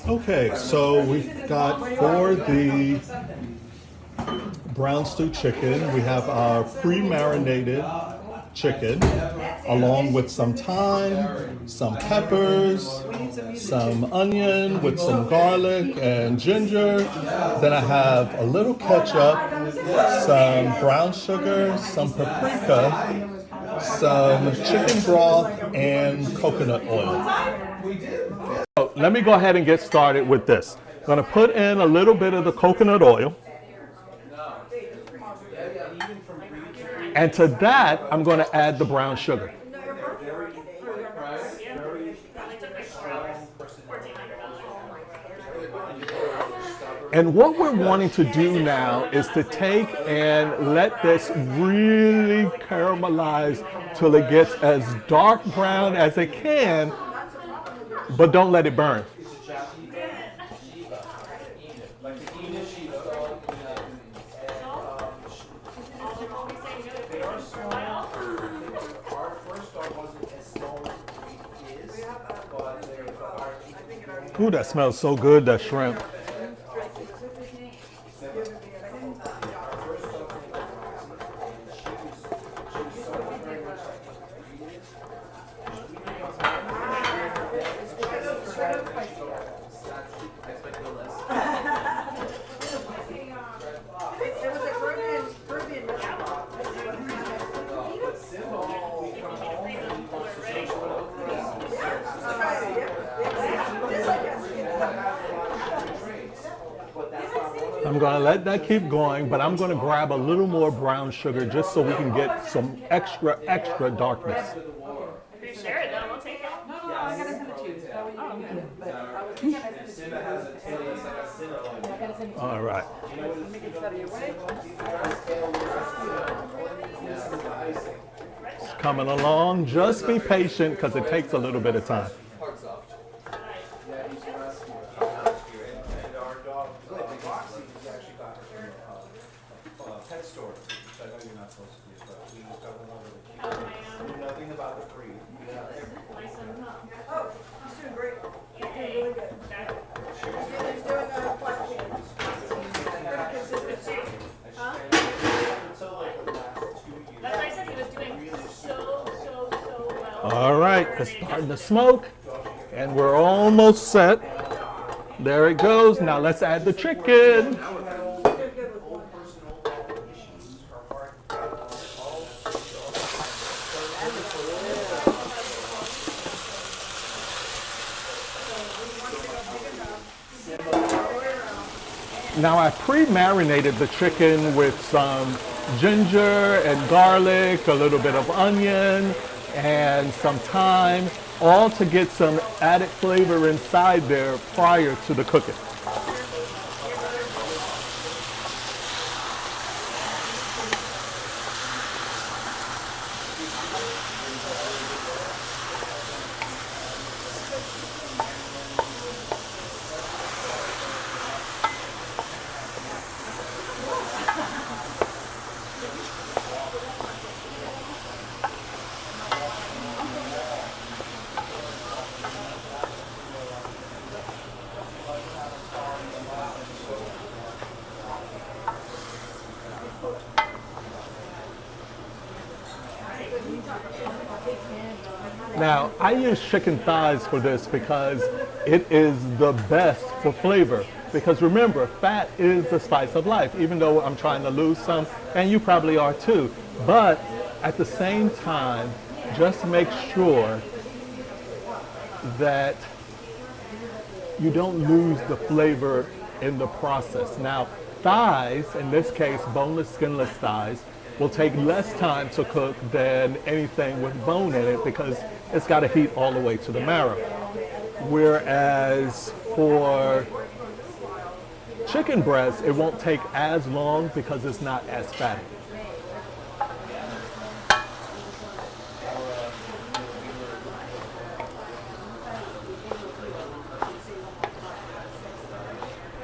Okay, so we've got for the brown stew chicken, we have our pre-marinated chicken, along with some thyme, some peppers, some onion with some garlic and ginger. Then I have a little ketchup, some brown sugar, some paprika, some chicken broth, and coconut oil. So let me go ahead and get started with this. I'm going to put in a little bit of the coconut oil. And to that, I'm going to add the brown sugar. And what we're wanting to do now is to take and let this really caramelize till it gets as dark brown as it can, but don't let it burn. Ooh, that smells so good, that shrimp. I'm going to let that keep going, but I'm going to grab a little more brown sugar just so we can get some extra darkness. If you share it, then we'll take it. No, I gotta send it to you. All right. It's coming along. Just be patient because it takes a little bit of time. All right, it's starting to smoke, and we're almost set. There it goes. Now let's add the chicken. Now I pre-marinated the chicken with some ginger and garlic, a little bit of onion, and some thyme, all to get some added flavor inside there prior to the cooking. Now, I use chicken thighs for this because it is the best for flavor. Because remember, fat is the spice of life, even though I'm trying to lose some, and you probably are too. But at the same time, just make sure that you don't lose the flavor in the process. Now, thighs, in this case, boneless, skinless thighs, will take less time to cook than anything with bone in it because it's got to heat all the way to the marrow. Whereas for chicken breast, it won't take as long because it's not as fatty.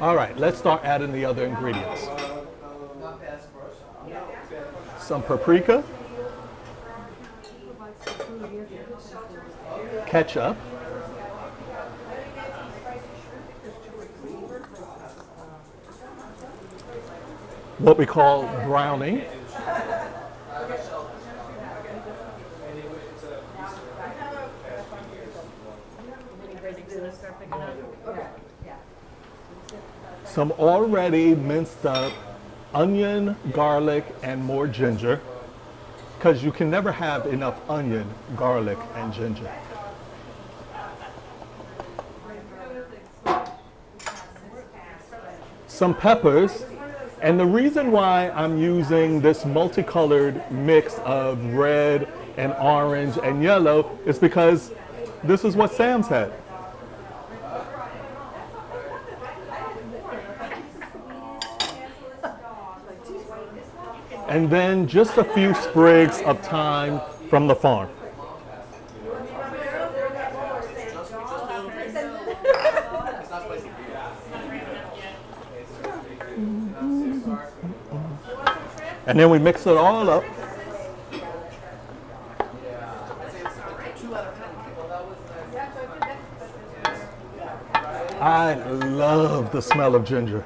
All right, let's start adding the other ingredients. Some paprika, ketchup, what we call browning. Some already minced up onion, garlic, and more ginger, because you can never have enough onion, garlic, and ginger. Some peppers, and the reason why I'm using this multicolored mix of red and orange and yellow is because this is what Sam's had. And then just a few sprigs of thyme from the farm. And then we mix it all up. I love the smell of ginger.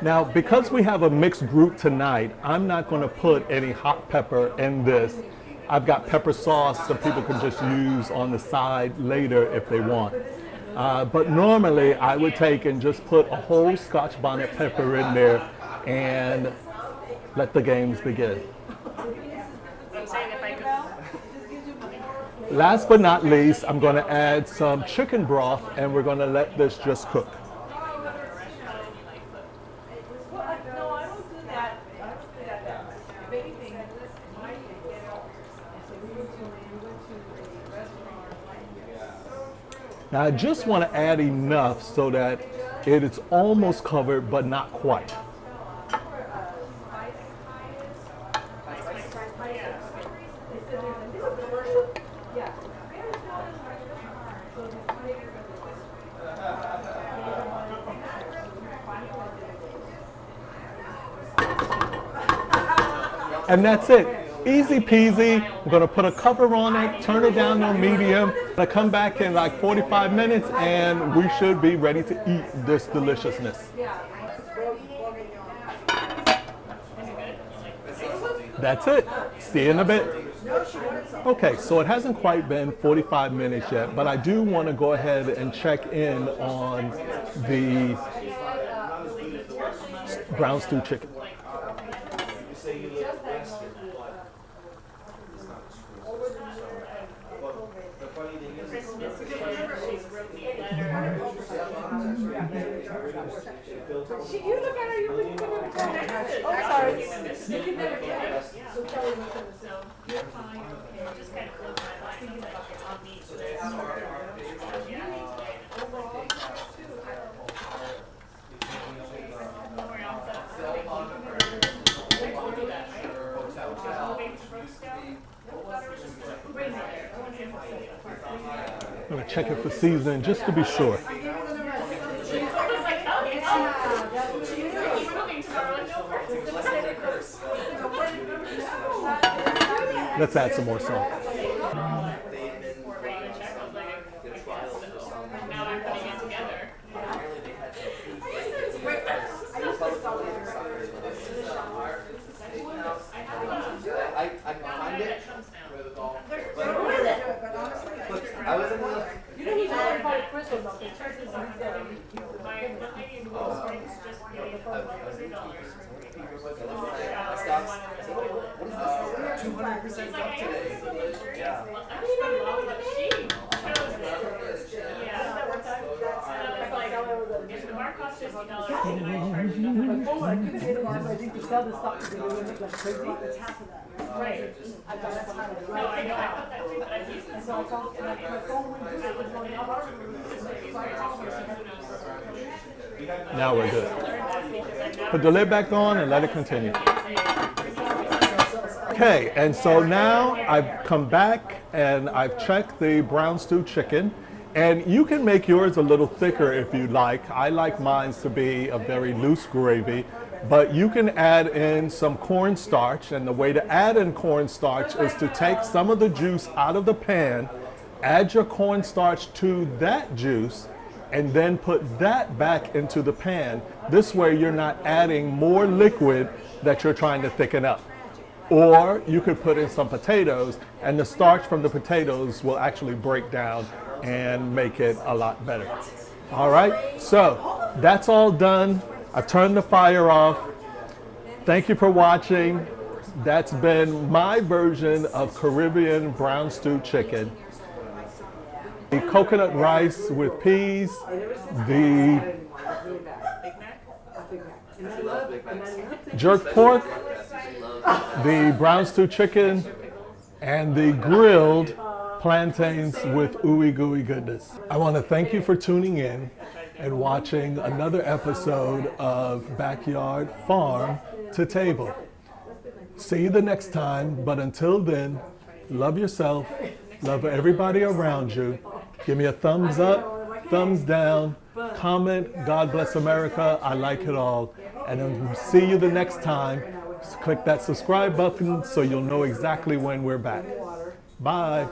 Now, because we have a mixed group tonight, I'm not going to put any hot pepper in this. I've got pepper sauce that people can just use on the side later if they want. But normally I would take and just put a whole Scotch bonnet pepper in there and let the games begin. I'm saying if I could. Last but not least, I'm going to add some chicken broth and we're going to let this just cook. Now I just want to add enough so that it is almost covered but not quite. And that's it. Easy peasy. I'm going to put a cover on it, turn it down to medium. I come back in like 45 minutes and we should be ready to eat this deliciousness. That's it. See you in a bit. Okay, so it hasn't quite been 45 minutes yet, but I do want to go ahead and check in on the brown stew chicken. You look at her, you look at her. Oh, sorry. You can never get it. So Kelly looked at us. You're fine. Okay. Just kind of close my eyes and like on me so that it's more. Overall, I'm going to check it for seasoning just to be sure. Let's add some more salt. I can find it. I was in the. you know he's all about Christmas up there. I stopped. What is this? 200% up today. Yeah. If the bar costs $50, then I charge you. My phone, I couldn't get it on, but I think to sell this stuff, because they went like crazy. It's half of that. Right. I thought that's how to do it. No, I know, I thought that too, but I've used And it. so I called, and my phone went through, it was running out of so I called her. Now we're good. Put the lid back on and let it continue. Okay, and so now I've come back and I've checked the brown stew chicken. And you can make yours a little thicker if you like. I like mine to be a very loose gravy, but you can add in some cornstarch. And the way to add in cornstarch is to take some of the juice out of the pan, add your cornstarch to that juice, and then put that back into the pan. This way you're not adding more liquid that you're trying to thicken up. Or you could put in some potatoes and the starch from the potatoes will actually break down and make it a lot better. All right, so that's all done. I've turned the fire off. Thank you for watching. That's been my version of Caribbean brown stew chicken. The coconut rice with peas, the jerk pork, the brown stew chicken, and the grilled plantains with ooey gooey goodness. I want to thank you for tuning in and watching another episode of Backyard Farm to Table. See you the next time, but until then, love yourself, love everybody around you. Give me a thumbs up, thumbs down, comment, God bless America, I like it all. And then see you the next time. Click that subscribe button so you'll know exactly when we're back. Bye.